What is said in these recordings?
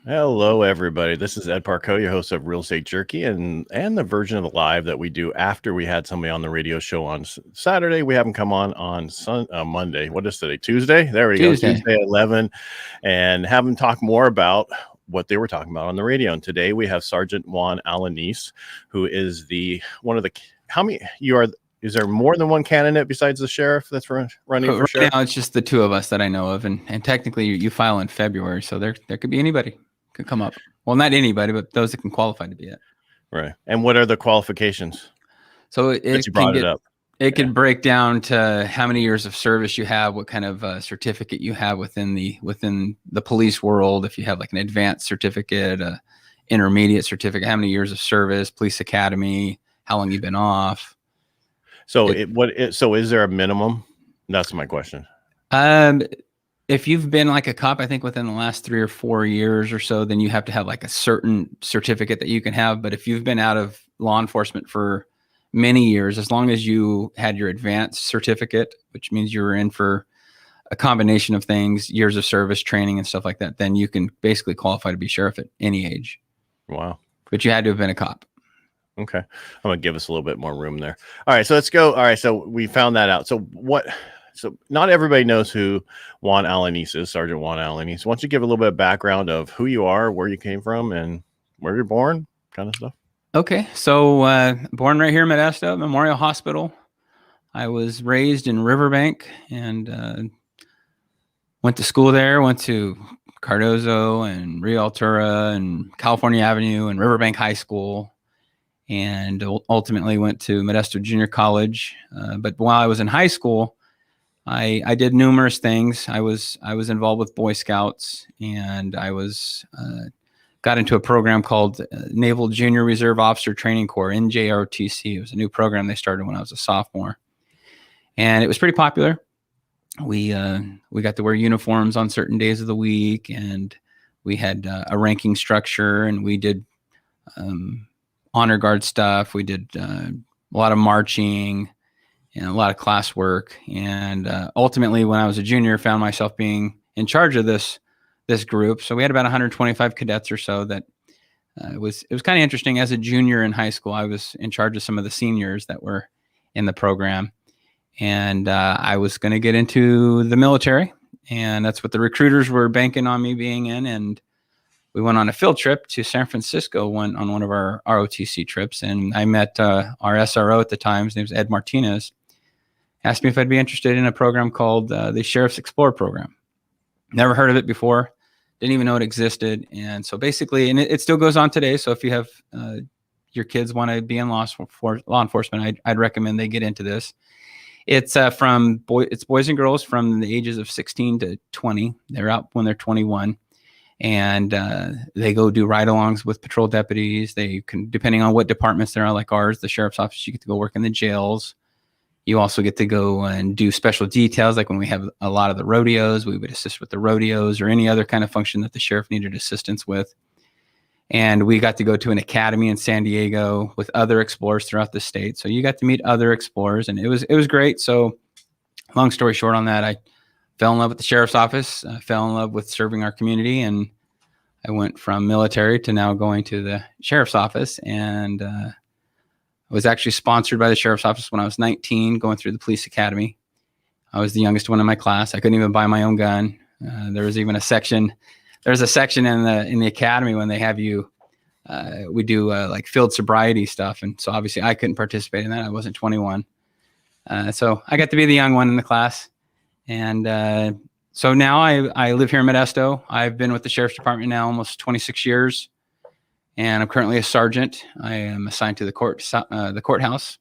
Hello, everybody. This is Ed Parcaut, your host of Real Estate Jerky, and the version of the live that we do after we had somebody on the radio show on Saturday. We have them come on Monday. What is today? Tuesday. There we go. Tuesday at 11, and have them talk more about what they were talking about on the radio. And today we have Sergeant Juan Alanis, who is how many you are? Is there more than one candidate besides the sheriff that's running for sheriff? Right now, it's just the two of us that I know of, and technically you file in February, so there could be anybody could come up. Well, not anybody, but those that can qualify to be it. Right. And what are the qualifications? So it could break down to how many years of service you have, what kind of certificate you have within the police world. If you have like an advanced certificate, a intermediate certificate, how many years of service, police academy, how long you've been off. So is there a minimum? That's my question. If you've been like a cop, I think within the last 3 or 4 years or so, then you have to have like a certain certificate that you can have. But if you've been out of law enforcement for many years, as long as you had your advanced certificate, which means you were in for a combination of things, years of service, training and stuff like that, then you can basically qualify to be sheriff at any age. Wow. But you had to have been a cop. Okay. I'm going to give us a little bit more room there. All right. So let's go. All right. So we found that out. So not everybody knows who Juan Alanis is, Sergeant Juan Alanis. Why don't you give a little bit of background of who you are, where you came from, and where you're born, kind of stuff? Okay. So born right here in Modesto, Memorial Hospital. I was raised in Riverbank and went to school there, went to Cardozo and Rio Altura and California Avenue and Riverbank High School, and ultimately went to Modesto Junior College. But while I was in high school, I did numerous things. I was involved with Boy Scouts, and I got into a program called Naval Junior Reserve Officer Training Corps, NJROTC. It was a new program they started when I was a sophomore, and it was pretty popular. We got to wear uniforms on certain days of the week, and we had a ranking structure, and we did honor guard stuff. We did a lot of marching and a lot of classwork. And ultimately, when I was a junior, found myself being in charge of this group. So we had about 125 cadets or so. That it was kind of interesting. As a junior in high school, I was in charge of some of the seniors that were in the program, and I was going to get into the military, and that's what the recruiters were banking on me being in. And we went on a field trip to San Francisco on one of our ROTC trips, and I met our SRO at the time. His name was Ed Martinez. Asked me if I'd be interested in a program called the Sheriff's Explorer Program. Never heard of it before. Didn't even know it existed. And so basically, and it still goes on today. So if you have your kids want to be in law enforcement, I'd recommend they get into this. It's it's boys and girls from the ages of 16 to 20. They're out when they're 21. And they go do ride-alongs with patrol deputies. They can, depending on what departments there are, like ours, the sheriff's office, you get to go work in the jails. You also get to go and do special details, like when we have a lot of the rodeos, we would assist with the rodeos or any other kind of function that the sheriff needed assistance with. And we got to go to an academy in San Diego with other explorers throughout the state. So you got to meet other explorers, and it was great. So long story short on that, I fell in love with the sheriff's office, fell in love with serving our community, and I went from military to now going to the sheriff's office. And I was actually sponsored by the sheriff's office when I was 19, going through the police academy. I was the youngest one in my class. I couldn't even buy my own gun. There was even a section. There's a section in the academy when they have you. We do like field sobriety stuff, and so obviously I couldn't participate in that. I wasn't 21, so I got to be the young one in the class. And so now I live here in Modesto. I've been with the sheriff's department now almost 26 years. And I'm currently a sergeant. I am assigned to the courthouse,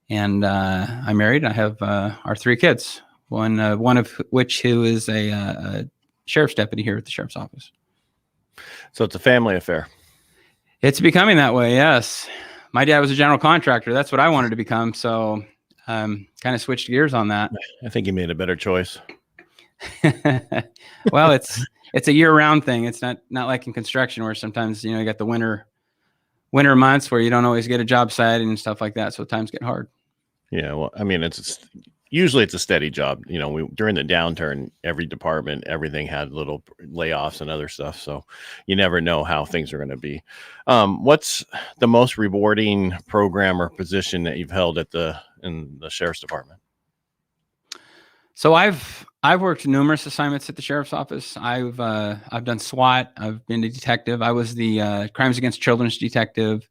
and I'm married. I have our 3 kids. One of which who is a sheriff's deputy here at the sheriff's office. So it's a family affair. It's becoming that way. Yes, my dad was a general contractor. That's what I wanted to become. So kind of switched gears on that. I think you made a better choice. Well, it's a year-round thing. It's not like in construction where sometimes, you got the winter months where you don't always get a job site and stuff like that. So times get hard. Yeah. Well, I mean, usually it's a steady job. During the downturn, every department, everything had little layoffs and other stuff. So you never know how things are going to be. What's the most rewarding program or position that you've held in the sheriff's department? So I've worked numerous assignments at the sheriff's office. I've done SWAT. I've been a detective. I was the crimes against children's detective,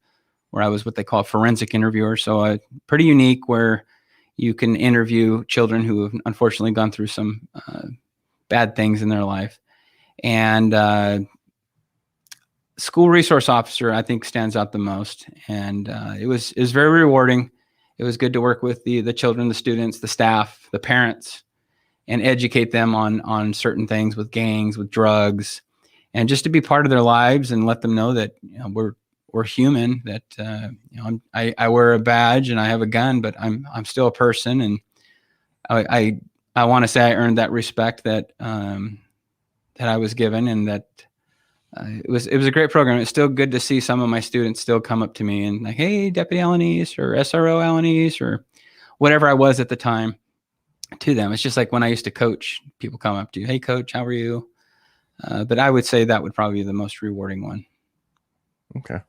where I was what they call a forensic interviewer. So pretty unique, where you can interview children who have unfortunately gone through some bad things in their life. And school resource officer, I think, stands out the most. And it was very rewarding. It was good to work with the children, the students, the staff, the parents, and educate them on certain things with gangs, with drugs, and just to be part of their lives and let them know that we're human, that I wear a badge and I have a gun, but I'm still a person, and I want to say I earned that respect that I was given, and that it was a great program. It's still good to see some of my students still come up to me and like, hey, Deputy Alanis or SRO Alanis or whatever I was at the time to them. It's just like when I used to coach, people come up to you, hey, coach, how are you? But I would say that would probably be the most rewarding one. Okay.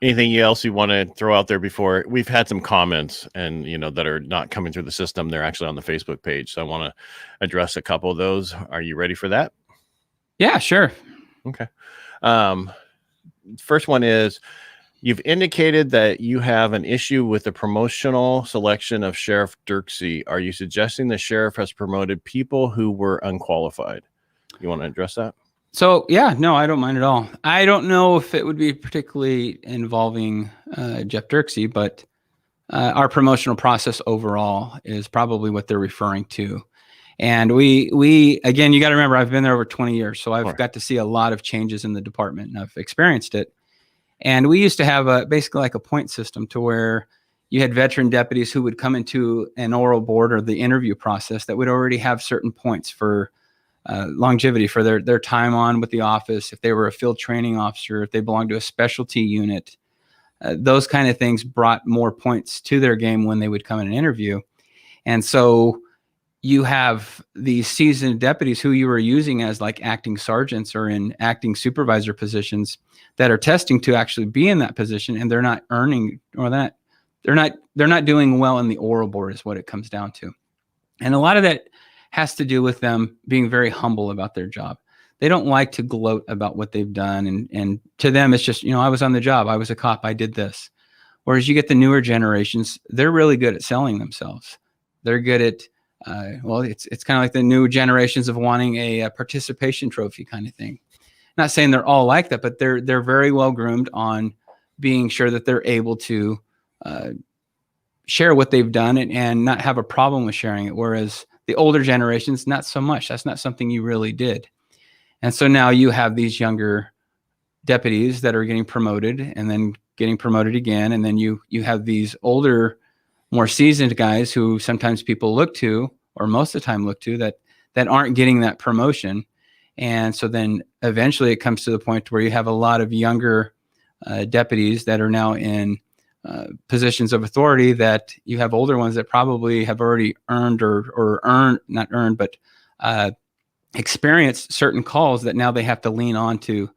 Anything else you want to throw out there before? We've had some comments and, that are not coming through the system. They're actually on the Facebook page. So I want to address a couple of those. Are you ready for that? Yeah, sure. Okay. First one is, you've indicated that you have an issue with the promotional selection of Sheriff Dirksey. Are you suggesting the sheriff has promoted people who were unqualified? You want to address that? So, yeah, no, I don't mind at all. I don't know if it would be particularly involving Jeff Dirksey, but our promotional process overall is probably what they're referring to. And we again, you got to remember, I've been there over 20 years, so I've got to see a lot of changes in the department, and I've experienced it. And we used to have basically like a point system to where you had veteran deputies who would come into an oral board or the interview process that would already have certain points for longevity for their time on with the office. If they were a field training officer, if they belonged to a specialty unit, those kind of things brought more points to their game when they would come in an interview. And so you have these seasoned deputies who you were using as like acting sergeants or in acting supervisor positions that are testing to actually be in that position, and they're not earning, or they're not doing well in the oral board is what it comes down to. And a lot of that has to do with them being very humble about their job. They don't like to gloat about what they've done. And to them, it's just, I was on the job. I was a cop. I did this. Whereas you get the newer generations, they're really good at selling themselves. They're good at, it's kind of like the new generations of wanting a participation trophy kind of thing. Not saying they're all like that, but they're very well groomed on being sure that they're able to share what they've done and not have a problem with sharing it. Whereas the older generations, not so much. That's not something you really did. And so now you have these younger deputies that are getting promoted and then getting promoted again. And then you have these older, more seasoned guys who sometimes people look to, or most of the time look to, that aren't getting that promotion. And so then eventually it comes to the point where you have a lot of younger deputies that are now in positions of authority, that you have older ones that probably have already earned experienced certain calls that now they have to lean on to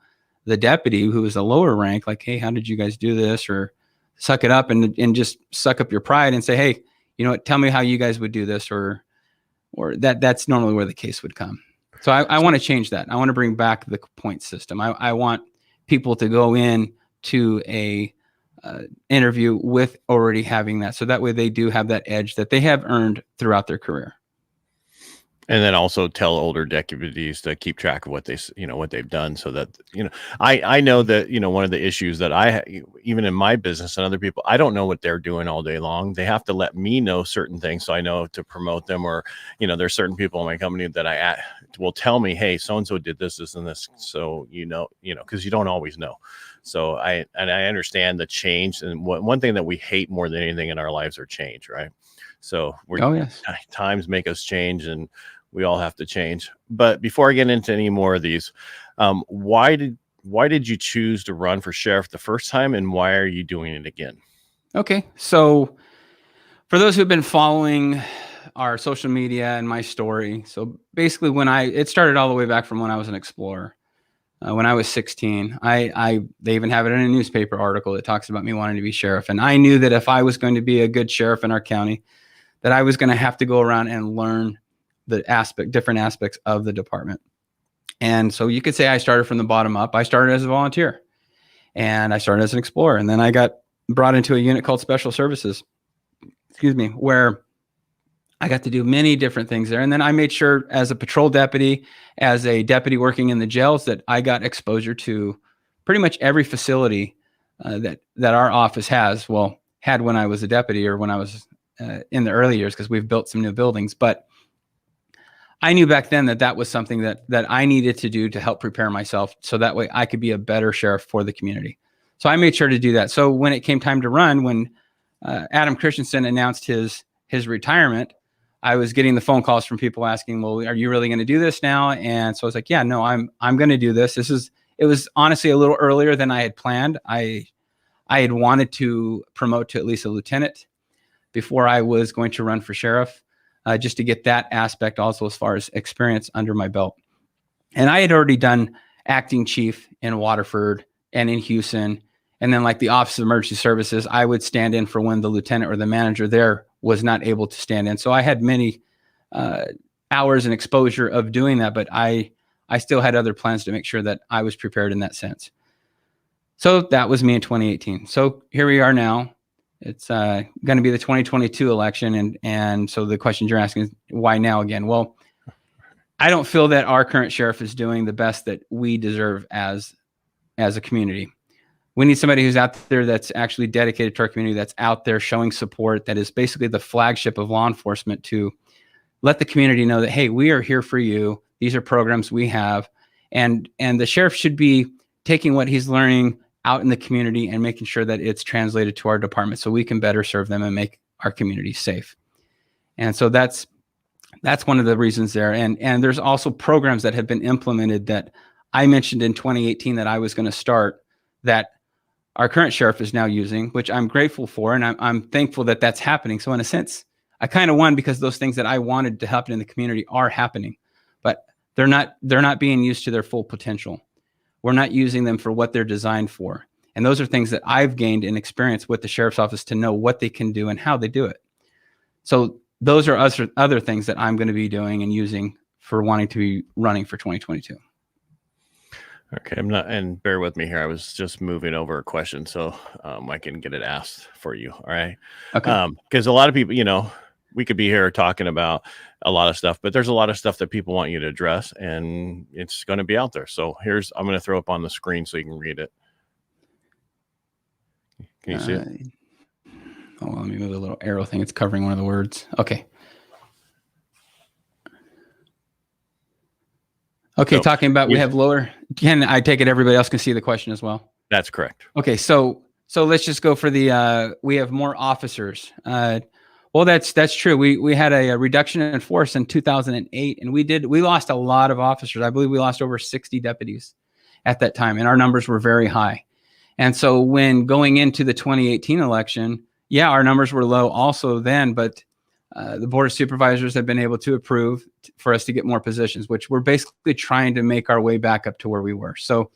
the deputy who is a lower rank, like, hey, how did you guys do this? Or suck it up and just suck up your pride and say, hey, you know what, tell me how you guys would do this, or that's normally where the case would come. So I want to change that. I want to bring back the point system. I want people to go in to a interview with already having that. So that way they do have that edge that they have earned throughout their career. And then also tell older deputies to keep track of what they've done, so that, I know that, one of the issues that even in my business and other people, I don't know what they're doing all day long. They have to let me know certain things so I know to promote them, or, there's certain people in my company that will tell me, hey, so-and-so did this, and this. So, because you don't always know. So I understand the change. And one thing that we hate more than anything in our lives are change, right? So times make us change, and we all have to change. But before I get into any more of these, why did you choose to run for sheriff the first time, and why are you doing it again? Okay. So For those who've been following our social media and my story, so basically it started all the way back from when I was an explorer. When I was 16, they even have it in a newspaper article that talks about me wanting to be sheriff. And I knew that if I was going to be a good sheriff in our county, that I was going to have to go around and learn different aspects of the department. And so you could say I started from the bottom up. I started as a volunteer, and I started as an explorer. And then I got brought into a unit called Special Services, where I got to do many different things there. And then I made sure as a patrol deputy, as a deputy working in the jails, that I got exposure to pretty much every facility that our office had when I was a deputy, or when I was in the early years, because we've built some new buildings. But I knew back then that was something that I needed to do to help prepare myself, so that way I could be a better sheriff for the community. So I made sure to do that. So when it came time to run, when Adam Christensen announced his retirement, I was getting the phone calls from people asking, well, are you really going to do this now? And so I was like, yeah, no, I'm going to do this. It was honestly a little earlier than I had planned. I had wanted to promote to at least a lieutenant before I was going to run for sheriff, just to get that aspect also as far as experience under my belt. And I had already done acting chief in Waterford and in Houston. And then like the Office of Emergency Services, I would stand in for when the lieutenant or the manager there was not able to stand in. So I had many hours and exposure of doing that, but I still had other plans to make sure that I was prepared in that sense. So that was me in 2018. So here we are now. It's going to be the 2022 election. And so the question you're asking is, why now again? Well, I don't feel that our current sheriff is doing the best that we deserve as a community. We need somebody who's out there that's actually dedicated to our community, that's out there showing support, that is basically the flagship of law enforcement, to let the community know that, hey, we are here for you. These are programs we have. And the sheriff should be taking what he's learning out in the community and making sure that it's translated to our department so we can better serve them and make our community safe. And so that's one of the reasons there. And there's also programs that have been implemented that I mentioned in 2018 that I was going to start, that our current sheriff is now using, which I'm grateful for. And I'm thankful that that's happening. So in a sense, I kind of won, because those things that I wanted to happen in the community are happening, but they're not being used to their full potential. We're not using them for what they're designed for. And those are things that I've gained in experience with the sheriff's office to know what they can do and how they do it. So those are other things that I'm going to be doing and using for wanting to be running for 2022. Okay, and bear with me here. I was just moving over a question so I can get it asked for you. All right. Okay. Because a lot of people, we could be here talking about a lot of stuff, but there's a lot of stuff that people want you to address, and it's going to be out there. So I'm going to throw up on the screen so you can read it. Can you see it? Let me move the little arrow thing. It's covering one of the words. Okay. Okay, so, talking about we have lower. Can I take it everybody else can see the question as well? That's correct. Okay, so let's just go for the we have more officers. Well, that's true. We had a reduction in force in 2008, and we lost a lot of officers. I believe we lost over 60 deputies at that time, and our numbers were very high. And so when going into the 2018 election, yeah, our numbers were low also then, but the Board of Supervisors have been able to approve for us to get more positions, which we're basically trying to make our way back up to where we were. So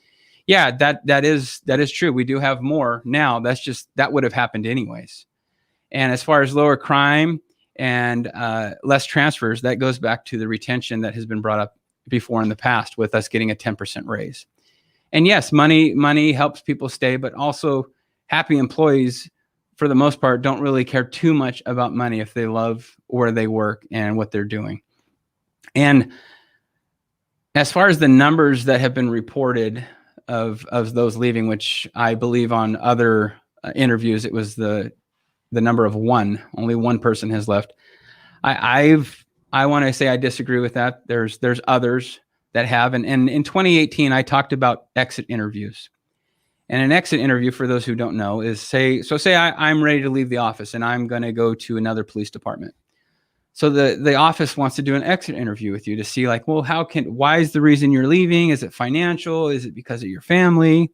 yeah, that is true. We do have more now. That would have happened anyways. And as far as lower crime and less transfers, that goes back to the retention that has been brought up before in the past with us getting a 10% raise. And yes, money helps people stay, but also happy employees, for the most part, don't really care too much about money if they love where they work and what they're doing. And as far as the numbers that have been reported of those leaving, which I believe on other interviews, it was the number of one. Only one person has left. I want to say I disagree with that. There's others that have. And in 2018, I talked about exit interviews. And an exit interview, for those who don't know, is say I'm ready to leave the office and I'm going to go to another police department. So the office wants to do an exit interview with you to see like, well, why is the reason you're leaving? Is it financial? Is it because of your family?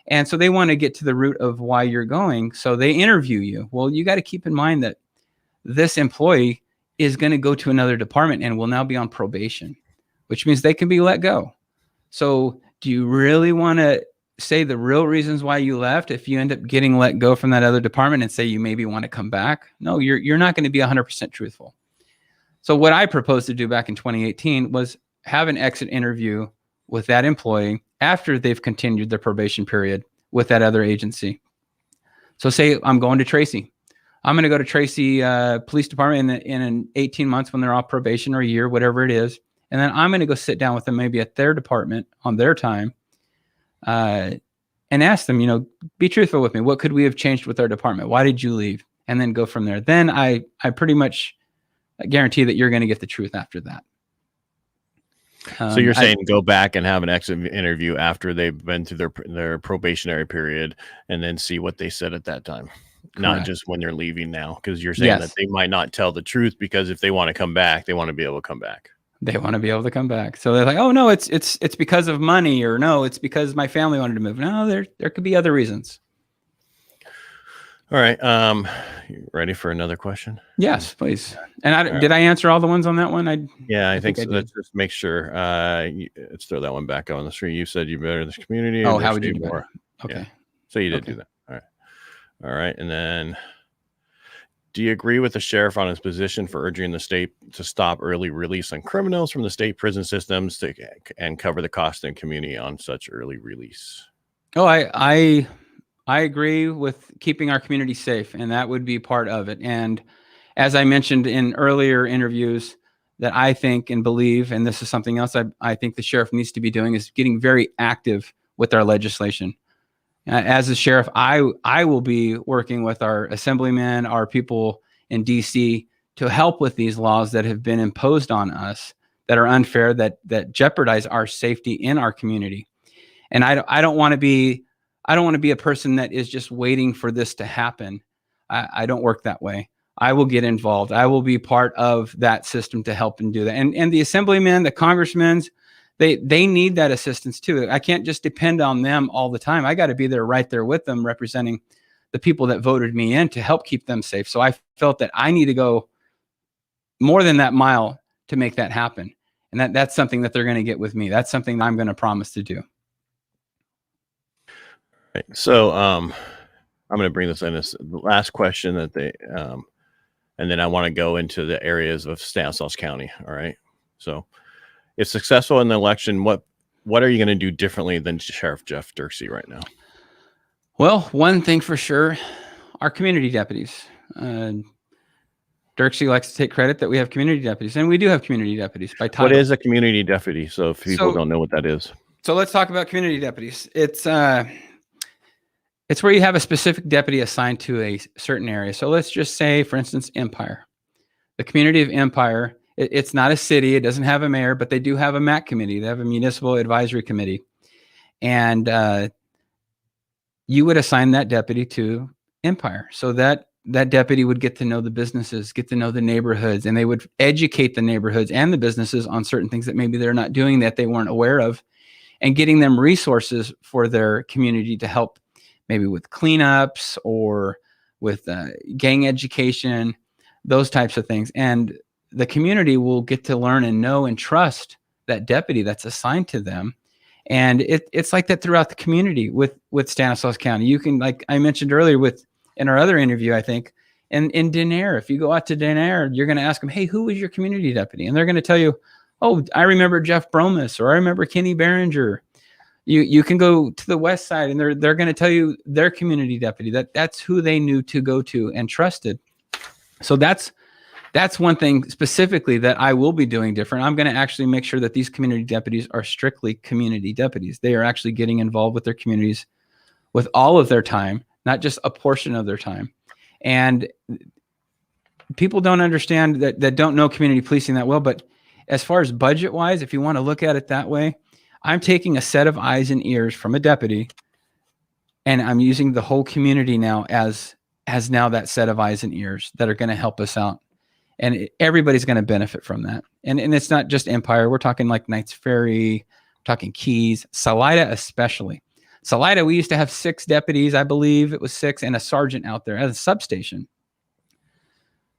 And so they want to get to the root of why you're going. So they interview you. Well, you got to keep in mind that this employee is going to go to another department and will now be on probation, which means they can be let go. So do you really want to say the real reasons why you left if you end up getting let go from that other department and say you maybe want to come back? No, you're not going to be 100% truthful. So what I proposed to do back in 2018 was have an exit interview with that employee after they've continued their probation period with that other agency. So say I'm going to Tracy. I'm going to go to Tracy Police Department in 18 months when they're off probation or a year, whatever it is. And then I'm going to go sit down with them maybe at their department on their time and ask them, be truthful with me. What could we have changed with our department? Why did you leave? And then go from there. Then I pretty much guarantee that you're going to get the truth after that. So you're saying go back and have an exit interview after they've been through their probationary period and then see what they said at that time. Correct. Not just when they're leaving now, because you're saying that they might not tell the truth, because if they want to come back, they want to be able to come back. They want to be able to come back. So they're like, oh no, it's because of money, or no, it's because my family wanted to move. No, there could be other reasons. All right. You ready for another question? Yes, please. And did I answer all the ones on that one? I think so. Let's just make sure. Let's throw that one back on the screen. You said you better this community. Oh, how would you do more? Okay. Yeah. So you did do that. All right. All right. And then, do you agree with the sheriff on his position for urging the state to stop early release on criminals from the state prison systems and cover the cost in community on such early release? Oh, I agree with keeping our community safe, and that would be part of it. And as I mentioned in earlier interviews, that I think and believe, and this is something else I think the sheriff needs to be doing, is getting very active with our legislation. As a sheriff, I will be working with our assemblymen, our people in DC, to help with these laws that have been imposed on us that are unfair, that jeopardize our safety in our community. And I don't want to be a person that is just waiting for this to happen. I don't work that way. I will get involved. I will be part of that system to help and do that. And the assemblymen, the congressmen, they need that assistance too. I can't just depend on them all the time. I got to be there right there with them, representing the people that voted me in to help keep them safe. So I felt that I need to go more than that mile to make that happen. And that's something that they're going to get with me. That's something I'm going to promise to do. Right. So I'm going to bring this in as the last question that they, and then I want to go into the areas of Stanislaus County. All right. So if successful in the election, what are you going to do differently than Sheriff Jeff Dirksey right now? Well, one thing for sure, our community deputies. Dirksey likes to take credit that we have community deputies, and we do have community deputies by title. What is a community deputy? So if people don't know what that is. So let's talk about community deputies. It's where you have a specific deputy assigned to a certain area. So let's just say, for instance, Empire. The community of Empire, it's not a city. It doesn't have a mayor, but they do have a MAC committee. They have a municipal advisory committee. And you would assign that deputy to Empire. So that deputy would get to know the businesses, get to know the neighborhoods, and they would educate the neighborhoods and the businesses on certain things that maybe they're not doing, that they weren't aware of, and getting them resources for their community to help maybe with cleanups or with gang education, those types of things. And the community will get to learn and know and trust that deputy that's assigned to them. And it's like that throughout the community with Stanislaus County. You can, like I mentioned earlier in our other interview, I think, in Denair, if you go out to Denair, you're going to ask them, hey, who was your community deputy? And they're going to tell you, oh, I remember Jeff Bromus, or I remember Kenny Behringer. You can go to the west side, and they're going to tell you their community deputy. That's who they knew to go to and trusted. So that's one thing specifically that I will be doing different. I'm going to actually make sure that these community deputies are strictly community deputies. They are actually getting involved with their communities with all of their time, not just a portion of their time. And people don't understand that don't know community policing that well. But as far as budget wise, if you want to look at it that way, I'm taking a set of eyes and ears from a deputy, and I'm using the whole community now as now that set of eyes and ears that are going to help us out. And everybody's going to benefit from that. And it's not just Empire. We're talking like Knights Ferry, talking Keys, Salida especially. Salida, we used to have 6 deputies, I believe it was 6, and a sergeant out there at a substation.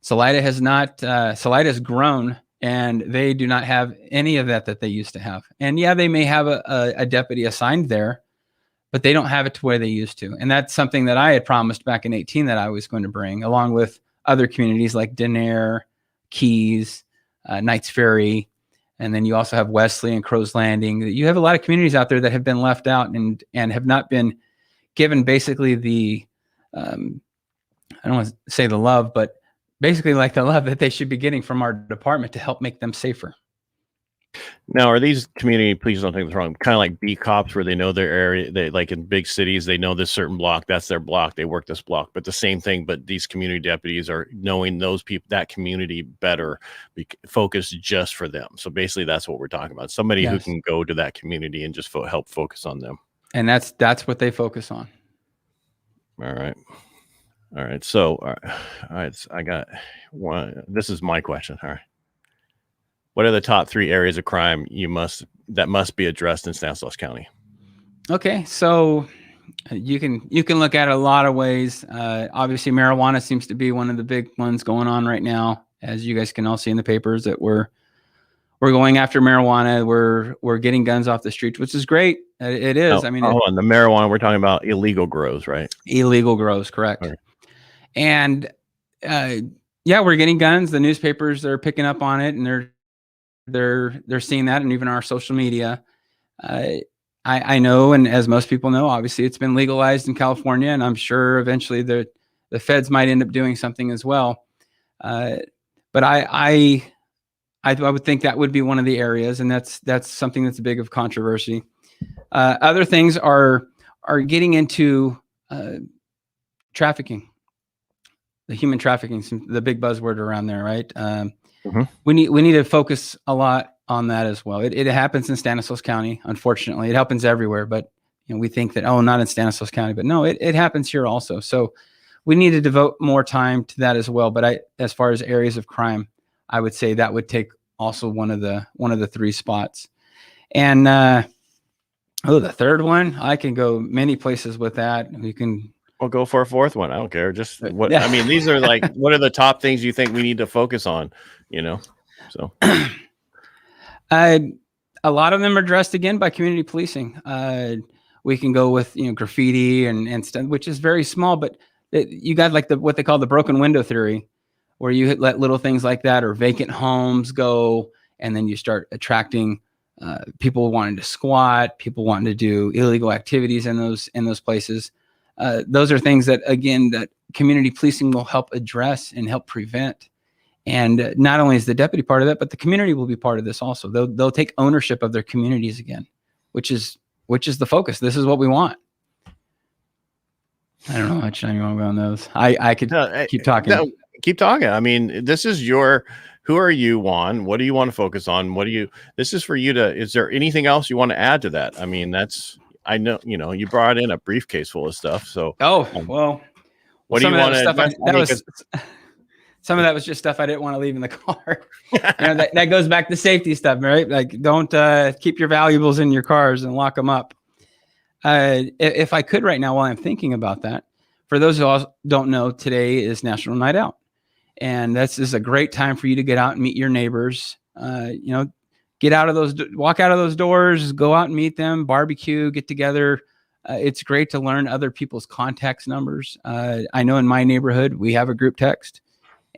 Salida has grown, and they do not have any of that they used to have. And yeah, they may have a deputy assigned there, but they don't have it to where they used to. And that's something that I had promised back in 2018 that I was going to bring, along with other communities like Denair, Keys, Knights Ferry, and then you also have Wesley and Crow's Landing. You have a lot of communities out there that have been left out and have not been given basically the, I don't want to say the love, but basically like the love that they should be getting from our department to help make them safer. Now, are these community, please don't take this wrong, kind of like B cops where they know their area? They, like in big cities, they know this certain block, that's their block, they work this block, but the same thing, but these community deputies are knowing those people, that community better, focused just for them. So basically that's what we're talking about. Somebody who can go to that community and just help focus on them. And that's what they focus on. All right. So, all right. So I got one. This is my question. All right. What are the top 3 areas of crime that must be addressed in Stanislaus County? Okay, so you can look at it a lot of ways. Obviously, marijuana seems to be one of the big ones going on right now, as you guys can all see in the papers that we're going after marijuana. We're getting guns off the streets, which is great. It is. I mean, hold on. The marijuana we're talking about illegal grows, right? Illegal grows, correct. Okay. And yeah, we're getting guns. The newspapers are picking up on it, and they're seeing that, and even our social media. I know, and as most people know, obviously it's been legalized in California, and I'm sure eventually the feds might end up doing something as well. But I would think that would be one of the areas, and that's something that's big of controversy. Other things are getting into trafficking, the human trafficking, the big buzzword around there, right? We need to focus a lot on that as well. It happens in Stanislaus County. Unfortunately, it happens everywhere, but we think that, not in Stanislaus County, but no, it happens here also. So we need to devote more time to that as well. But as far as areas of crime, I would say that would take also one of the 3 spots. And the third one, I can go many places with that. We'll go for a 4th one. I don't care. Just what I mean, these are like, what are the top things you think we need to focus on? So a lot of them are addressed again by community policing. We can go with graffiti and stuff, which is very small, but you got like what they call the broken window theory, where you let little things like that or vacant homes go, and then you start attracting people wanting to squat, people wanting to do illegal activities in those places. Those are things that, again, that community policing will help address and help prevent. And not only is the deputy part of that, but the community will be part of this also. They'll take ownership of their communities again, which is the focus. This is what we want. I don't know how much time you want to go on those. I could keep talking. No, keep talking. I mean, this is who are you, Juan? What do you want to focus on? This is for you is there anything else you want to add to that? I mean, I know, you brought in a briefcase full of stuff. So, what do you want to? Some of that was just stuff I didn't want to leave in the car. That goes back to safety stuff, right? Like, don't keep your valuables in your cars and lock them up. If I could right now, while I'm thinking about that, for those who don't know, today is National Night Out. And this is a great time for you to get out and meet your neighbors. Get out of walk out of those doors, go out and meet them, barbecue, get together. It's great to learn other people's contact numbers. I know in my neighborhood, we have a group text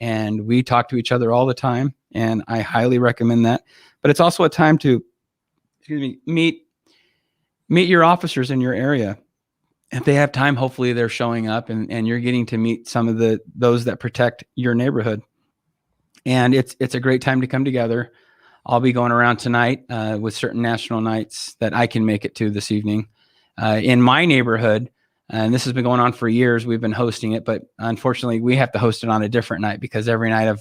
and we talk to each other all the time. And I highly recommend that. But it's also a time to meet your officers in your area. If they have time, hopefully they're showing up and you're getting to meet some of those that protect your neighborhood. And it's a great time to come together. I'll be going around tonight with certain national nights that I can make it to this evening. In my neighborhood, and this has been going on for years, we've been hosting it, but unfortunately we have to host it on a different night because every night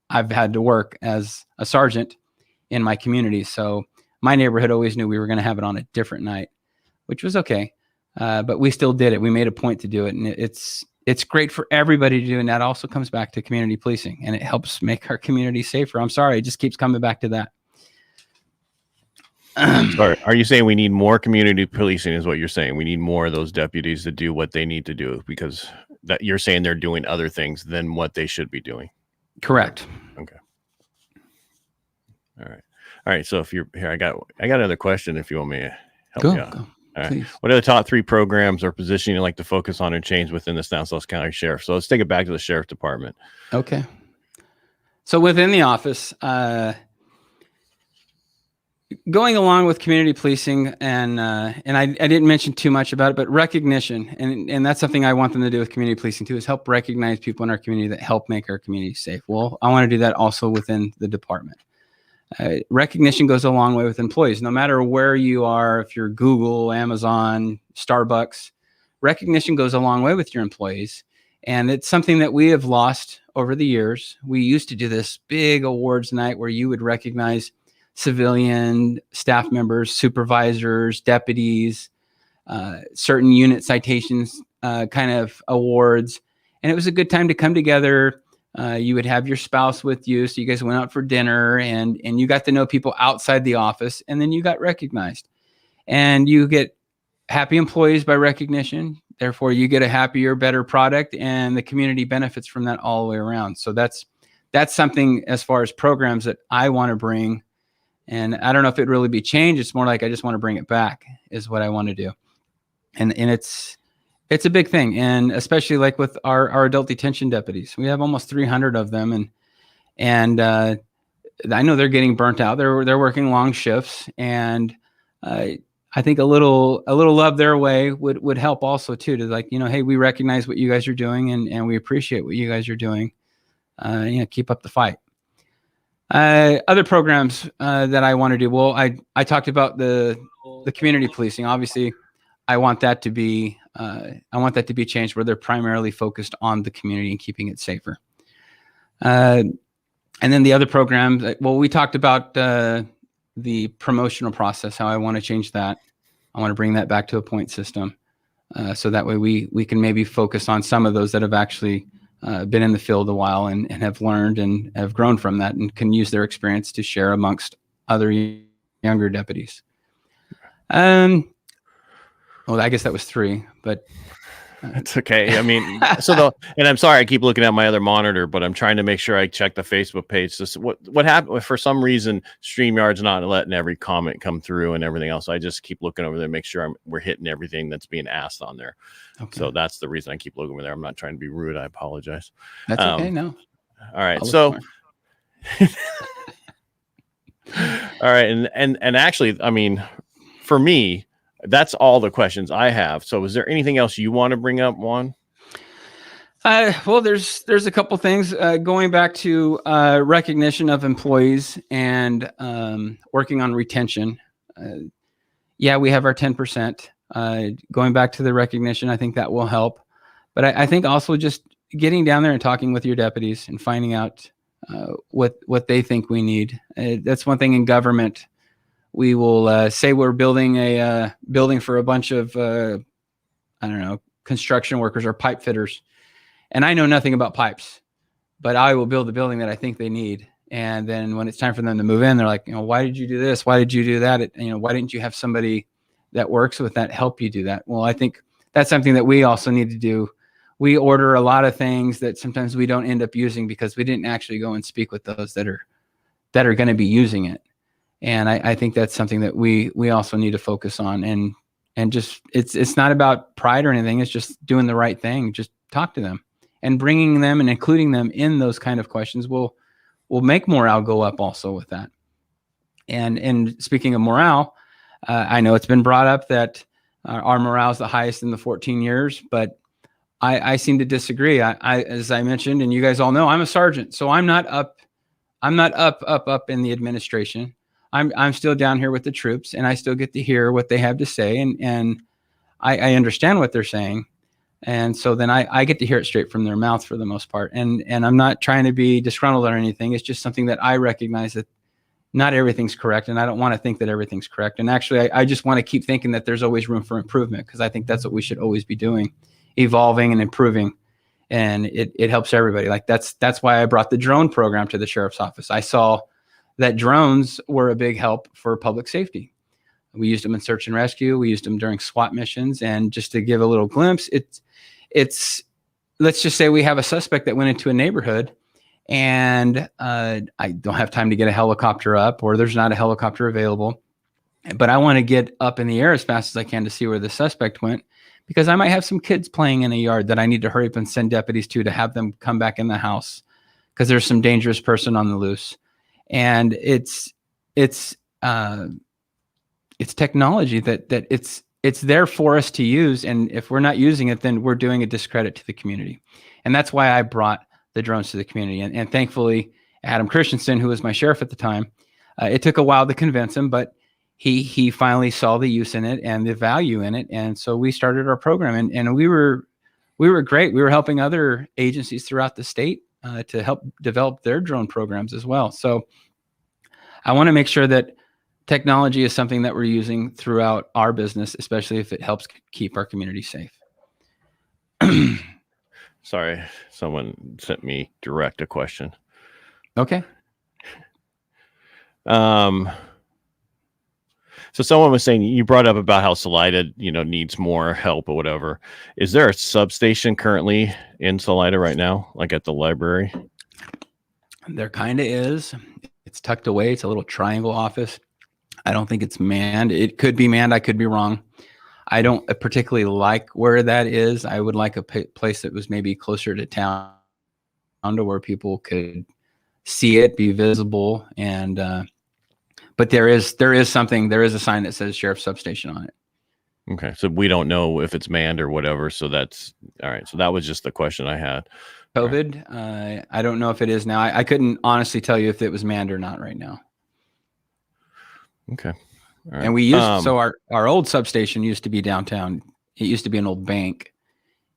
I've had to work as a sergeant in my community. So my neighborhood always knew we were going to have it on a different night, which was okay. But we still did it. We made a point to do it. And it's great for everybody to do. And that also comes back to community policing, and it helps make our community safer. I'm sorry. It just keeps coming back to that. Sorry. Are you saying we need more community policing is what you're saying? We need more of those deputies to do what they need to do, because that you're saying they're doing other things than what they should be doing. Correct. Okay. All right. So if you're here, I got another question. If you want me to help you out. Go. All right. Please. What are the top 3 programs or positions you'd like to focus on and change within the Stanislaus County Sheriff? So let's take it back to the Sheriff Department. Okay. So within the office, going along with community policing, and I didn't mention too much about it, but recognition, and that's something I want them to do with community policing too, is help recognize people in our community that help make our community safe. Well, I want to do that also within the department. Recognition goes a long way with employees, no matter where you are. If you're Google, Amazon, Starbucks, recognition goes a long way with your employees. And it's something that we have lost over the years. We used to do this big awards night where you would recognize civilian staff members, supervisors, deputies, certain unit citations, kind of awards. And it was a good time to come together. You would have your spouse with you. So you guys went out for dinner and you got to know people outside the office, and then you got recognized. And you get happy employees by recognition. Therefore, you get a happier, better product, and the community benefits from that all the way around. So that's something as far as programs that I want to bring. And I don't know if it'd really be changed. It's more like I just want to bring it back is what I want to do. And it's a big thing. And especially like with our adult detention deputies, we have almost 300 of them. And I know they're getting burnt out. They're working long shifts. And I think a little love their way would help also too, to like, hey, we recognize what you guys are doing and we appreciate what you guys are doing. Keep up the fight. Other programs that I want to do. Well, I talked about the community policing. Obviously, I want that to be changed where they're primarily focused on the community and keeping it safer. And then the other programs. Well, we talked about the promotional process. How I want to change that. I want to bring that back to a point system, so that way we can maybe focus on some of those that have actually been in the field a while and have learned and have grown from that and can use their experience to share amongst other younger deputies. Well, I guess that was 3, but It's okay. I mean, and I'm sorry, I keep looking at my other monitor, but I'm trying to make sure I check the Facebook page. This what happened for some reason, StreamYard's not letting every comment come through and everything else. I just keep looking over there, make sure we're hitting everything that's being asked on there. Okay. So that's the reason I keep looking over there. I'm not trying to be rude. I apologize. That's okay. No. All right. So, all right. And actually, I mean, for me, that's all the questions I have. So is there anything else you want to bring up, Juan? Well, there's a couple things going back to recognition of employees and working on retention. Yeah, we have our 10%. Going back to the recognition, I think that will help. But I think also just getting down there and talking with your deputies and finding out what they think we need. That's one thing in government. We will say we're building a building for a bunch of, construction workers or pipe fitters. And I know nothing about pipes, but I will build the building that I think they need. And then when it's time for them to move in, they're like, why did you do this? Why did you do that? Why didn't you have somebody that works with that help you do that? Well, I think that's something that we also need to do. We order a lot of things that sometimes we don't end up using because we didn't actually go and speak with those that are going to be using it. And I think that's something that we also need to focus on, and just it's not about pride or anything. It's just doing the right thing. Just talk to them and bringing them and including them in those kind of questions will make morale go up also with that. And speaking of morale, I know it's been brought up that our morale is the highest in the 14 years, but I seem to disagree. I as I mentioned, and you guys all know, I'm a sergeant, so I'm not up in the administration. I'm still down here with the troops, and I still get to hear what they have to say, and I understand what they're saying. And so then I get to hear it straight from their mouth for the most part. And I'm not trying to be disgruntled or anything. It's just something that I recognize that not everything's correct. And I don't want to think that everything's correct. And actually, I just want to keep thinking that there's always room for improvement, because I think that's what we should always be doing, evolving and improving. And it helps everybody. Like that's why I brought the drone program to the sheriff's office. I saw that drones were a big help for public safety. We used them in search and rescue. We used them during SWAT missions. And just to give a little glimpse, it's let's just say we have a suspect that went into a neighborhood and I don't have time to get a helicopter up, or there's not a helicopter available, but I want to get up in the air as fast as I can to see where the suspect went, because I might have some kids playing in a yard that I need to hurry up and send deputies to have them come back in the house because there's some dangerous person on the loose. And it's technology that it's there for us to use. And if we're not using it, then we're doing a discredit to the community. And that's why I brought the drones to the community. And thankfully, Adam Christensen, who was my sheriff at the time, it took a while to convince him, but he finally saw the use in it and the value in it. And so we started our program, and we were great. We were helping other agencies throughout the state to help develop their drone programs as well. So I want to make sure that technology is something that we're using throughout our business, especially if it helps keep our community safe. Sorry, someone sent me direct a question. Okay. So someone was saying, you brought up about how Salida, needs more help or whatever. Is there a substation currently in Salida right now, like at the library? There kind of is. It's tucked away. It's a little triangle office. I don't think it's manned. It could be manned. I could be wrong. I don't particularly like where that is. I would like a place that was maybe closer to town to where people could see it, be visible. And, but there is a sign that says Sheriff Substation on it. Okay. So we don't know if it's manned or whatever. So that's all right. So that was just the question I had. COVID. Right. I don't know if it is now. I couldn't honestly tell you if it was manned or not right now. Okay. All right. And we used, so our old substation used to be downtown. It used to be an old bank,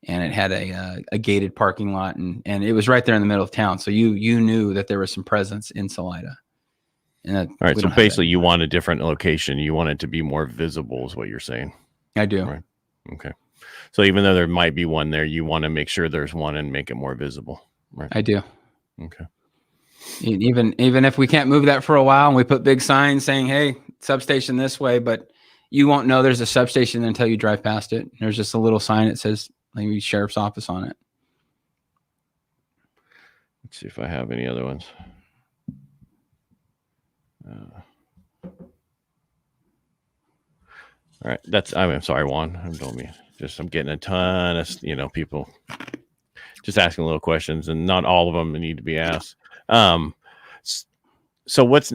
and it had a gated parking lot, and it was right there in the middle of town. So you knew that there was some presence in Salida. And that, all right. So basically you want a different location. You want it to be more visible is what you're saying. I do. Right. Okay. So even though there might be one there, you want to make sure there's one and make it more visible. Right. I do. Okay. Even if we can't move that for a while and we put big signs saying, hey, substation this way, but you won't know there's a substation until you drive past it. There's just a little sign that says maybe sheriff's office on it. Let's see if I have any other ones. All right. I'm sorry, Juan. I'm getting a ton of, people just asking little questions, and not all of them need to be asked. So what's,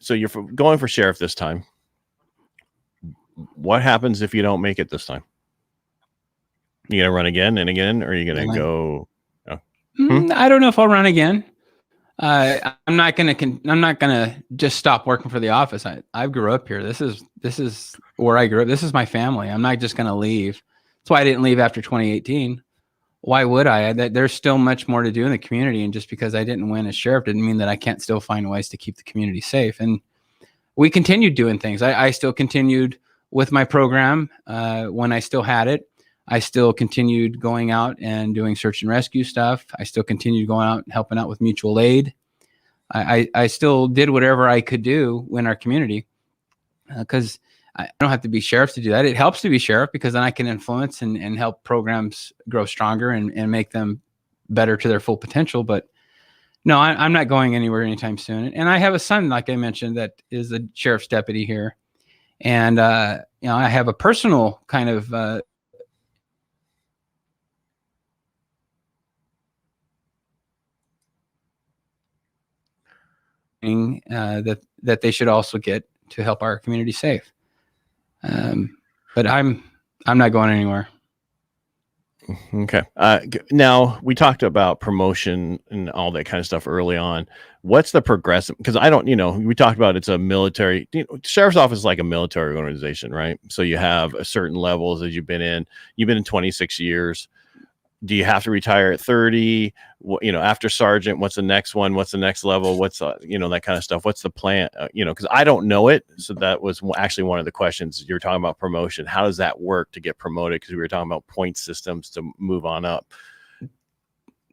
so you're going for sheriff this time. What happens if you don't make it this time? You gonna run again and again, or are you gonna go? I don't know if I'll run again. I'm not gonna just stop working for the office. I grew up here. This is where I grew up. This is my family. I'm not just gonna leave. That's why I didn't leave after 2018. Why would I? There's still much more to do in the community, and just because I didn't win as sheriff didn't mean that I can't still find ways to keep the community safe. And we continued doing things. I still continued with my program when I still had it. I still continued going out and doing search and rescue stuff. I still continued going out and helping out with mutual aid. I still did whatever I could do in our community because I don't have to be sheriff to do that. It helps to be sheriff because then I can influence and help programs grow stronger and make them better to their full potential. But no, I'm not going anywhere anytime soon. And I have a son, like I mentioned, that is a sheriff's deputy here. And, I have a personal kind of that they should also get to help our community safe. But I'm not going anywhere. Okay. Now we talked about promotion and all that kind of stuff early on. What's the progressive? Because I don't, we talked about it's a military, sheriff's office is like a military organization, right? So you have a certain levels that you've been in 26 years. Do you have to retire at 30? After sergeant, what's the next one? What's the next level? What's that kind of stuff? What's the plan? Because I don't know it. So that was actually one of the questions. You're talking about promotion. How does that work to get promoted? Because we were talking about point systems to move on up.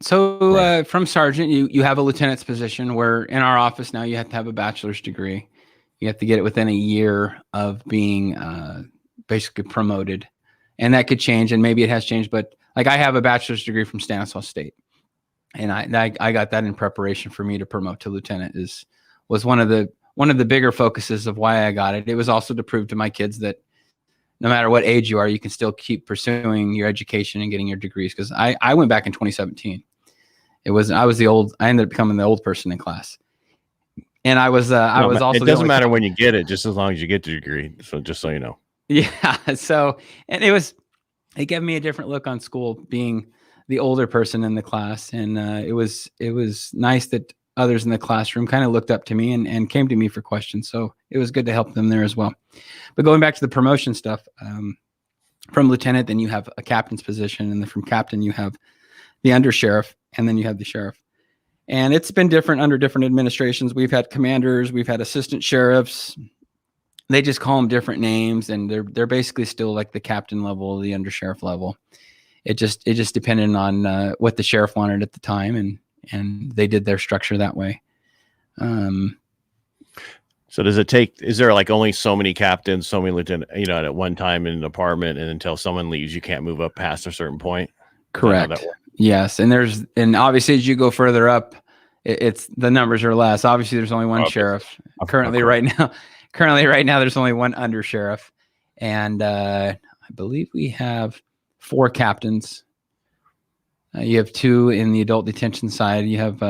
So from sergeant, you have a lieutenant's position where in our office now you have to have a bachelor's degree. You have to get it within a year of being basically promoted. And that could change, and maybe it has changed, but like I have a bachelor's degree from Stanislaus State. And I got that in preparation for me to promote to lieutenant. Was one of the bigger focuses of why I got it. It was also to prove to my kids that no matter what age you are, you can still keep pursuing your education and getting your degrees. Because I went back in 2017. I ended up becoming the old person in class. And I was also. It doesn't matter when you get it, just as long as you get the degree. So just so you know. Yeah. So, and it gave me a different look on school being the older person in the class. And it was nice that others in the classroom kind of looked up to me and came to me for questions. So it was good to help them there as well. But going back to the promotion stuff, from lieutenant, then you have a captain's position. And then from captain, you have the undersheriff, and then you have the sheriff. And it's been different under different administrations. We've had commanders, we've had assistant sheriffs. They just call them different names, and they're basically still like the captain level, the undersheriff level. It just depended on what the sheriff wanted at the time, and they did their structure that way. So is there like only so many captains, so many lieutenant, at one time in an department, and until someone leaves, you can't move up past a certain point? Correct. Yes. And obviously as you go further up, it's the numbers are less. Obviously there's only one sheriff currently right now. There's only one undersheriff, and I believe we have 4 captains. You have 2 in the adult detention side. You have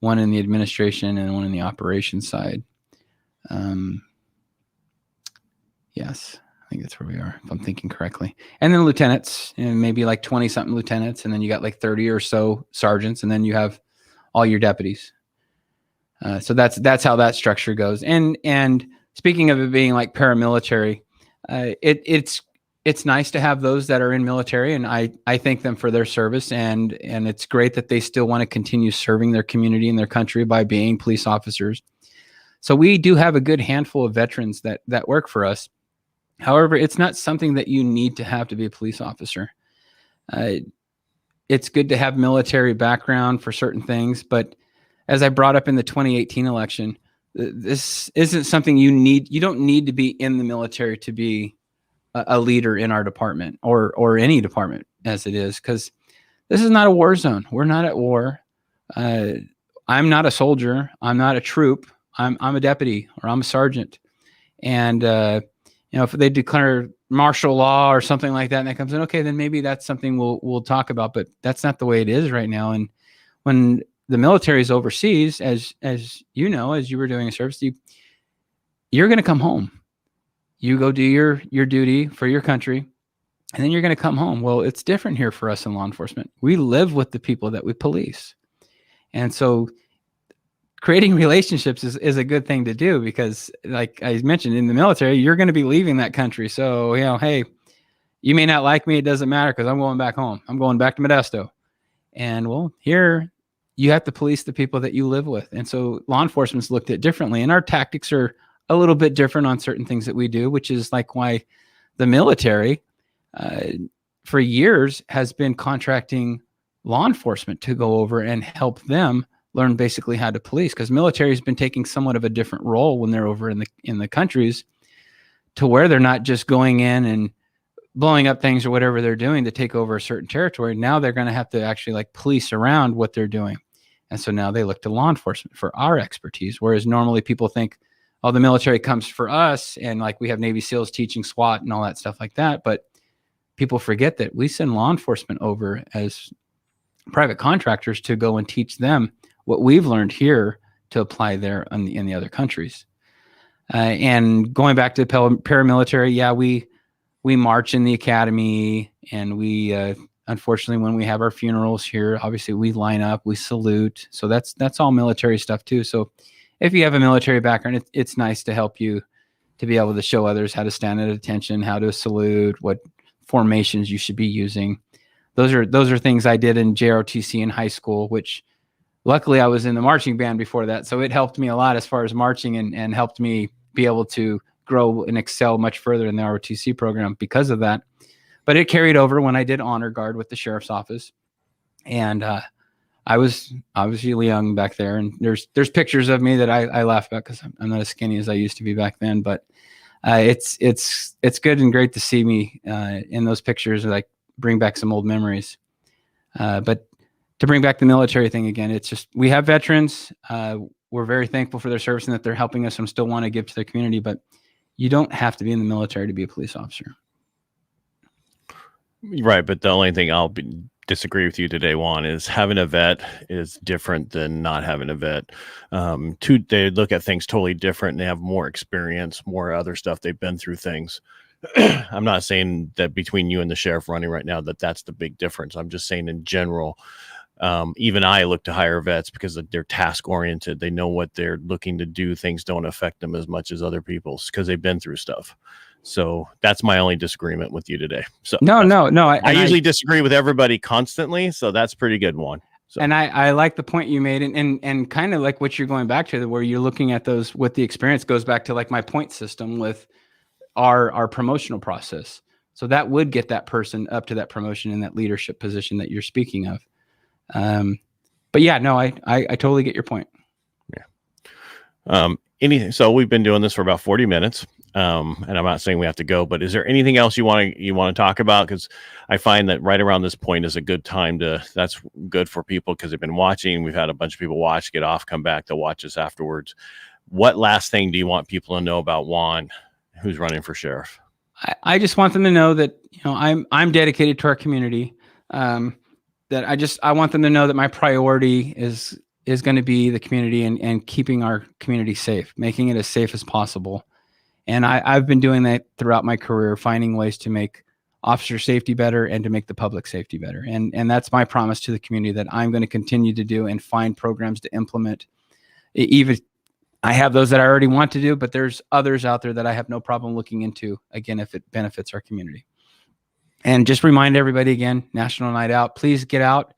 1 in the administration and 1 in the operations side. Yes, I think that's where we are, if I'm thinking correctly. And then lieutenants, and maybe like 20 something lieutenants. And then you got like 30 or so sergeants. And then you have all your deputies. So that's how that structure goes. And speaking of it being like paramilitary, it's nice to have those that are in military, and I thank them for their service, and it's great that they still want to continue serving their community and their country by being police officers. So we do have a good handful of veterans that work for us. However, it's not something that you need to have to be a police officer. It's good to have military background for certain things, but as I brought up in the 2018 election, this isn't something you need. You don't need to be in the military to be a leader in our department or any department as it is, because this is not a war zone. We're not at war. I'm not a soldier. I'm not a troop. I'm a deputy, or I'm a sergeant. And, if they declare martial law or something like that, and that comes in, okay, then maybe that's something we'll talk about, but that's not the way it is right now. And when the military is overseas, as you know, as you were doing a service, you're going to come home. You go do your duty for your country, and then you're going to come home. Well, it's different here for us in law enforcement. We live with the people that we police. And so creating relationships is a good thing to do, because like I mentioned, in the military, you're going to be leaving that country. So, hey, you may not like me. It doesn't matter, because I'm going back home. I'm going back to Modesto. And well, here you have to police the people that you live with. And so law enforcement's looked at differently, and our tactics are a little bit different on certain things that we do, which is like why the military for years has been contracting law enforcement to go over and help them learn basically how to police, because military has been taking somewhat of a different role when they're over in the countries, to where they're not just going in and blowing up things or whatever they're doing to take over a certain territory. Now they're going to have to actually like police around what they're doing. And so now they look to law enforcement for our expertise. Whereas normally people think, oh, the military comes for us, and like we have Navy SEALs teaching SWAT and all that stuff like that. But people forget that we send law enforcement over as private contractors to go and teach them what we've learned here to apply there in the other countries. And going back to paramilitary, yeah, we march in the academy, and we unfortunately, when we have our funerals here, obviously we line up, we salute. So that's all military stuff too. So if you have a military background, it's nice to help you to be able to show others how to stand at attention, how to salute, what formations you should be using. Those are things I did in JROTC in high school, which luckily I was in the marching band before that. So it helped me a lot as far as marching, and helped me be able to grow and excel much further in the ROTC program because of that. But it carried over when I did honor guard with the sheriff's office. And I was obviously young back there, and there's pictures of me that I laugh about, because I'm not as skinny as I used to be back then. But it's good and great to see me in those pictures, like bring back some old memories. But to bring back the military thing again, it's just, we have veterans. We're very thankful for their service and that they're helping us and still want to give to their community, but you don't have to be in the military to be a police officer. Right. But the only thing disagree with you today, Juan, is having a vet is different than not having a vet. They look at things totally different and they have more experience, more other stuff. They've been through things. I'm not saying that between you and the sheriff running right now, that's the big difference. I'm just saying in general, even I look to hire vets because they're task oriented. They know what they're looking to do. Things don't affect them as much as other people's because they've been through stuff. So that's my only disagreement with you today. So no. I usually disagree with everybody constantly. So that's pretty good one. So. And I like the point you made and kind of like what you're going back to, where you're looking at those with the experience goes back to like my point system with our promotional process. So that would get that person up to that promotion in that leadership position that you're speaking of. But yeah, no, I totally get your point. Yeah. So we've been doing this for about 40 minutes. And I'm not saying we have to go, but is there anything else you want to talk about? Because I find that right around this point is a good time that's good for people because they've been watching. We've had a bunch of people watch, get off, come back to watch us afterwards. What last thing do you want people to know about Juan, who's running for sheriff? I just want them to know that, I'm dedicated to our community. That I want them to know that my priority is going to be the community and keeping our community safe, making it as safe as possible. And I've been doing that throughout my career, finding ways to make officer safety better and to make the public safety better. And that's my promise to the community that I'm going to continue to do and find programs to implement. Even I have those that I already want to do, but there's others out there that I have no problem looking into, again, if it benefits our community. And just remind everybody again, National Night Out, please get out,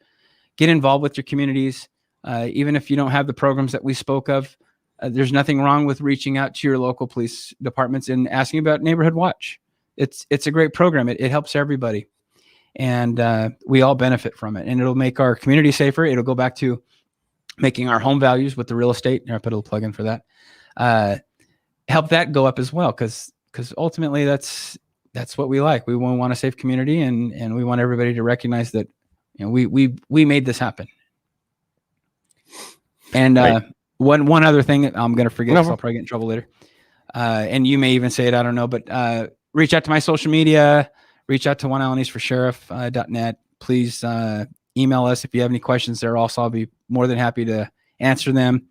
get involved with your communities. Even if you don't have the programs that we spoke of, there's nothing wrong with reaching out to your local police departments and asking about Neighborhood Watch. It's a great program. It helps everybody. And we all benefit from it. And it'll make our community safer. It'll go back to making our home values with the real estate. I put a little plug in for that. Help that go up as well. Because ultimately that's what we like. We want a safe community and we want everybody to recognize that we made this happen. And right. One other thing I'm going to forget, so I'll probably get in trouble later. And you may even say it, I don't know, but reach out to my social media, reach out to Juan Alanis for sheriff.net. Please email us if you have any questions there. Also, I'll be more than happy to answer them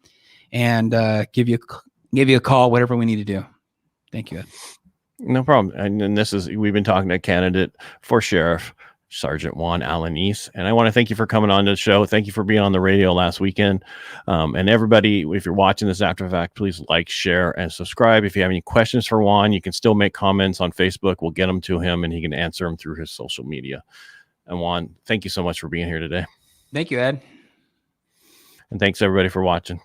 and give you a call, whatever we need to do. Thank you, Ed. No problem. And we've been talking to a candidate for sheriff, Sergeant Juan Alanis. And I want to thank you for coming on to the show. Thank you for being on the radio last weekend. And everybody, if you're watching this after the fact, please like, share, and subscribe. If you have any questions for Juan, you can still make comments on Facebook. We'll get them to him and he can answer them through his social media. And Juan, thank you so much for being here today. Thank you, Ed. And thanks everybody for watching.